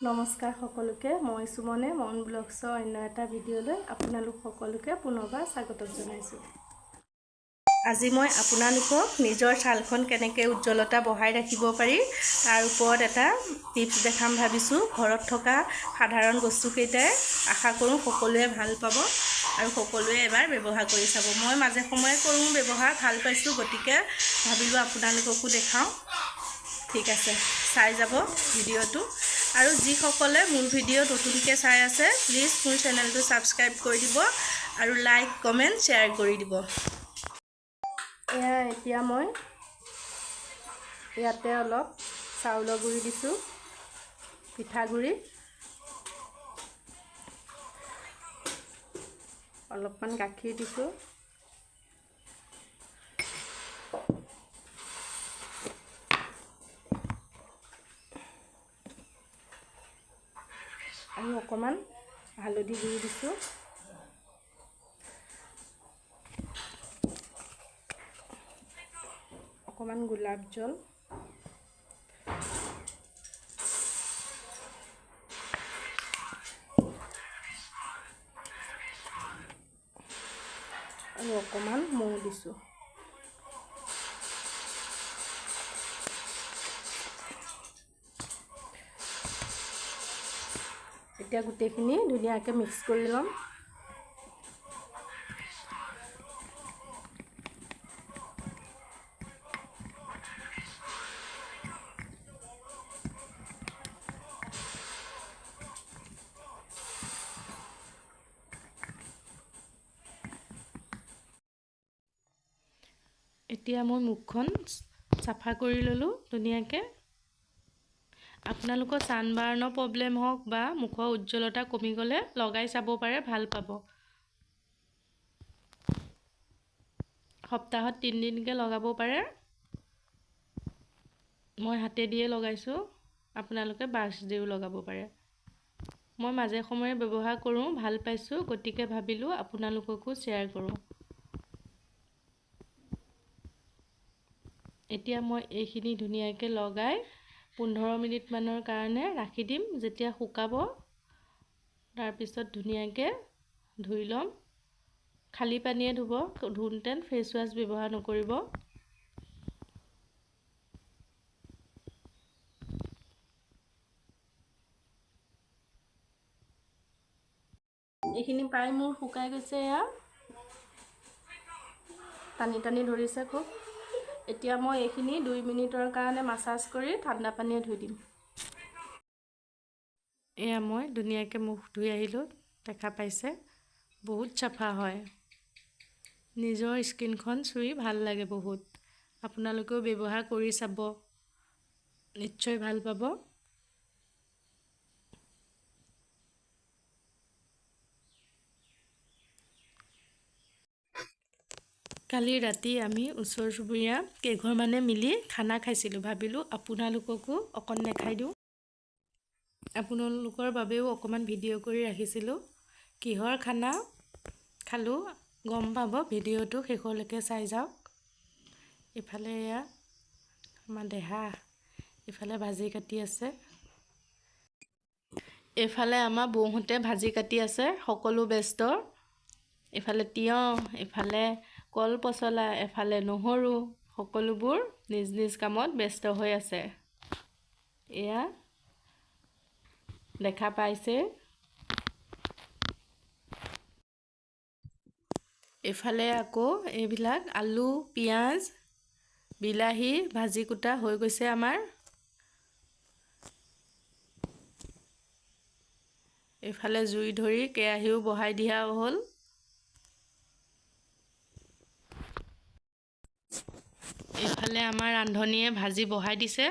নমস্কাৰ সকলোকে মই সুমনে মন ব্লগছৰ অন্য এটা ভিডিঅ'লৈ আপোনালোক সকলোকে পুনৰবাৰ স্বাগতম জনাইছোঁ। আজি মই আপোনালোকক নিজৰ ছালখন কেনেকৈ উজ্জ্বলতা বঢ়াই ৰাখিব পাৰি তাৰ ওপৰত এটা টিপছ দেখাম ভাবিছোঁ। ঘৰত থকা সাধাৰণ বস্তুকেইটাই আশা কৰোঁ সকলোৱে ভাল পাব আৰু সকলোৱে এবাৰ ব্যৱহাৰ কৰি চাব। মই মাজে সময়ে কৰোঁ ব্যৱহাৰ, ভাল পাইছোঁ, গতিকে ভাবিলোঁ আপোনালোককো দেখাওঁ। ঠিক আছে, চাই যাব ভিডিঅ'টো। আৰু যিসকলে মোৰ ভিডিঅ' নতুনকৈ চাই আছে প্লিজ মোৰ চেনেলটো ছাবস্ক্ৰাইব কৰি দিব আৰু লাইক কমেণ্ট শ্বেয়াৰ কৰি দিব। এতিয়া মই ইয়াতে অলপ চাউলৰ গুড়ি দিছোঁ, পিঠাগুড়ি, অলপমান গাখীৰ দিছোঁ, আৰু অকণমান হালধি গুড়ি দিছোঁ, অকণমান গোলাপ জল, আৰু অকণমান মৌ দিছোঁ। এতিয়া গোটেইখিনি ধুনীয়াকৈ মিক্স কৰি ল'ম। এতিয়া মই মুখখন চাফা কৰি ল'লোঁ ধুনীয়াকৈ। আপোনালোকৰ ছানবাৰ্ণৰ প্ৰব্লেম হওক বা মুখৰ উজ্জ্বলতা কমি গ'লে লগাই চাব পাৰে, ভাল পাব। সপ্তাহত 3 দিনকৈ লগাব পাৰে। মই হাতে দিয়ে লগাইছোঁ, আপোনালোকে ব্ৰাছ দিও লগাব পাৰে। মই মাজে সময়ে ব্যৱহাৰ কৰোঁ, ভাল পাইছোঁ, গতিকে ভাবিলোঁ আপোনালোককো শ্বেয়াৰ কৰোঁ। এতিয়া মই এইখিনি ধুনীয়াকৈ লগাই 15 মিনিটমানৰ কাৰণে ৰাখি দিম। যেতিয়া শুকাব তাৰপিছত ধুনীয়াকৈ ধুই ল'ম। খালী পানীয়ে ধুব, ধুওঁতে ফেচ ৱাছ ব্যৱহাৰ নকৰিব। এইখিনি প্ৰায় মোৰ শুকাই গৈছে, এয়া টানি টানি ধৰিছে খুব। এতিয়া মই এইখিনি 2 মিনিটৰ কাৰণে মাছাজ কৰি ঠাণ্ডা পানীয়ে ধুই দিম। এয়া মই ধুনীয়াকৈ মুখ ধুই আহিলোঁ, দেখা পাইছে বহুত চাফা হয়। নিজৰ স্কিনখন চুই ভাল লাগে বহুত। আপোনালোকেও ব্যৱহাৰ কৰি চাব, নিশ্চয় ভাল পাব। কালি ৰাতি আমি ওচৰ চুবুৰীয়া কেইঘৰমানে মিলি খানা খাইছিলোঁ। ভাবিলোঁ আপোনালোককো অকণ দেখাই দিওঁ। আপোনালোকৰ বাবেও অকণমান ভিডিঅ' কৰি ৰাখিছিলোঁ। কিহৰ খানা খালোঁ গম পাব, ভিডিঅ'টো শেষলৈকে চাই যাওক। ইফালে এয়া আমাৰ দেহা, ইফালে ভাজি কাটি আছে, এইফালে আমাৰ বৌহঁতে ভাজি কাটি আছে, সকলো ব্যস্ত। এফালে তিয়ঁহ, এফালে কল পচলা, এফালে নহৰু, সকলোবোৰ নিজ নিজ কামত ব্যস্ত হৈ আছে। এয়া দেখা পাইছে। এফালে আকৌ এইবিলাক আলু, পিঁয়াজ, বিলাহী ভাজি কুটা হৈ গৈছে আমাৰ। এইফালে জুই ধৰি কেৰাহীও বহাই দিয়া হ'ল। এইফালে আমাৰ ৰান্ধনীয়ে ভাজি বহাই দিছে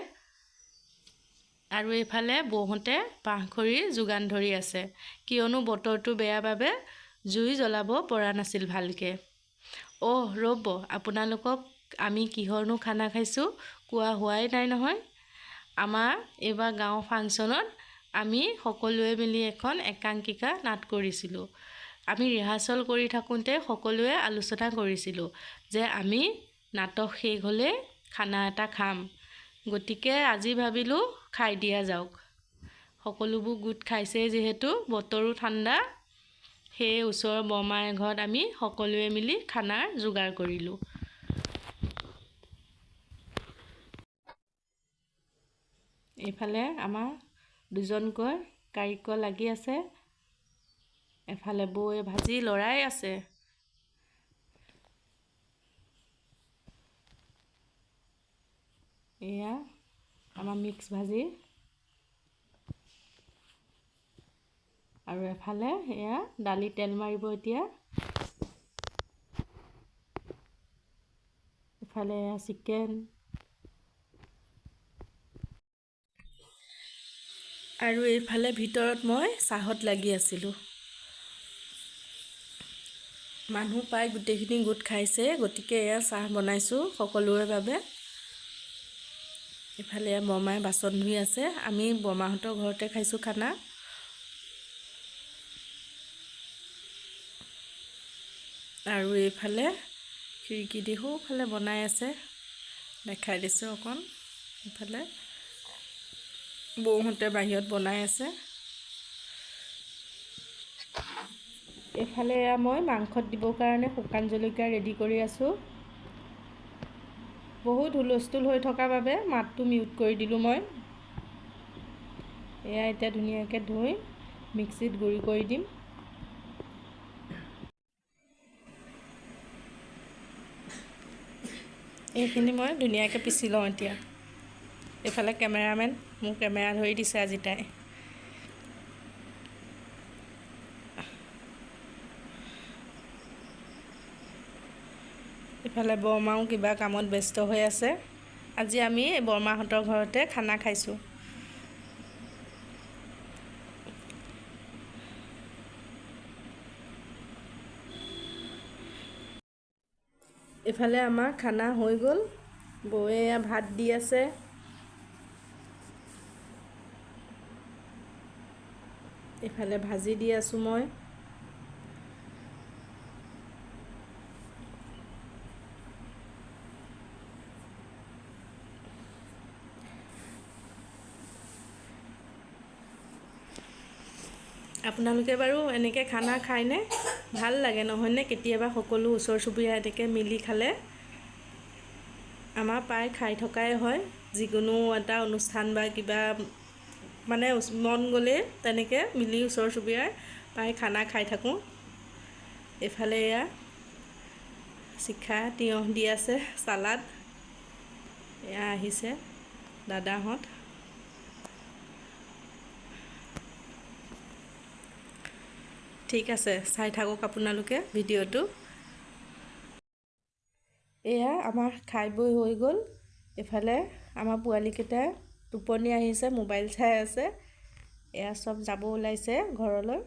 আৰু এইফালে বৌহঁতে বাঁহখৰি যোগান ধৰি আছে, কিয়নো বতৰটো বেয়া বাবে জুই জ্বলাব পৰা নাছিল ভালকৈ। ৰ'ব, আপোনালোকক আমি কিহৰনো খানা খাইছোঁ কোৱা হোৱাই নাই নহয়। আমাৰ এইবাৰ গাঁও ফাংচনত আমি সকলোৱে মিলি এখন একাংকিকা নাট কৰিছিলোঁ। আমি ৰিহাৰ্চেল কৰি থাকোঁতে সকলোৱে আলোচনা কৰিছিলোঁ যে আমি নাটক শেষ হ'লে খানা এটা খাম। গতিকে আজি ভাবিলোঁ খাই দিয়া যাওক। সকলোবোৰ গোট খাইছে যিহেতু বতৰো ঠাণ্ডা, সেয়ে ওচৰৰ বৰমাৰ ঘৰত আমি সকলোৱে মিলি খানাৰ যোগাৰ কৰিলোঁ। এইফালে আমাৰ দুজনকৈ কাৰিকৰ লাগি আছে, এফালে বৌয়ে ভাজি লৰাই আছে। এয়া আমাৰ মিক্স ভাজি, আৰু এফালে এয়া দালি তেল মাৰিব এতিয়া। এফালে এয়া চিকেন, আৰু এইফালে ভিতৰত মই চাহত লাগি আছিলোঁ। মানুহ প্ৰায় গোটেইখিনি গোট খাইছে, গতিকে এয়া চাহ বনাইছোঁ সকলোৰে বাবে। ইফালে বৰমাই বাচন ধুই আছে, আমি বৰমাহঁতৰ ঘৰতে খাইছোঁ খানা। আৰু এইফালে খিৰিকী দি সোঁফালে বনাই আছে, দেখাই দিছোঁ অকণ। ইফালে বৌহঁতে বাহিৰত বনাই আছে। এইফালে এয়া মই মাংসত দিবৰ কাৰণে শুকান জলকীয়া ৰেডি কৰি আছোঁ। বহুত হুলস্থুল হৈ থকাৰ বাবে মাতটো মিউট কৰি দিলোঁ মই। এয়া এতিয়া ধুনীয়াকৈ ধুই মিক্সিত গুড়ি কৰি দিম। এইখিনি মই ধুনীয়াকৈ পিচি লওঁ এতিয়া। এইফালে কেমেৰামেন মোক কেমেৰা ধৰি দিছে আজি তাই। ইফালে বৰমাও কিবা কামত ব্যস্ত হৈ আছে। আজি আমি বৰমাহঁতৰ ঘৰতে খানা খাইছোঁ। ইফালে আমাৰ খানা হৈ গ'ল, বৌয়ে ভাত দি আছে। ইফালে ভাজি দি আছোঁ মই। আপোনালোকে বাৰু এনেকৈ খানা খায়নে? ভাল লাগে নহয়নে? কেতিয়াবা সকলো ওচৰ চুবুৰীয়া এনেকৈ মিলি খালে। আমাৰ প্ৰায় খাই থকাই হয়, যিকোনো এটা অনুষ্ঠান বা কিবা মানে মন গ'লে তেনেকৈ মিলি ওচৰ চুবুৰীয়াৰ প্ৰায় খানা খাই থাকোঁ। এইফালে এয়া চিখা তিয়ঁহ দি আছে, চালাড। এয়া আহিছে দাদাহঁত। ঠিক আছে, চাই থাকক আপোনালোকে ভিডিঅ'টো। এয়া আমাৰ খাই বৈ হৈ গ'ল। এইফালে আমাৰ পোৱালীকেইটা টোপনি আহিছে, মোবাইল চাই আছে। এয়া চব যাব ওলাইছে ঘৰলৈ।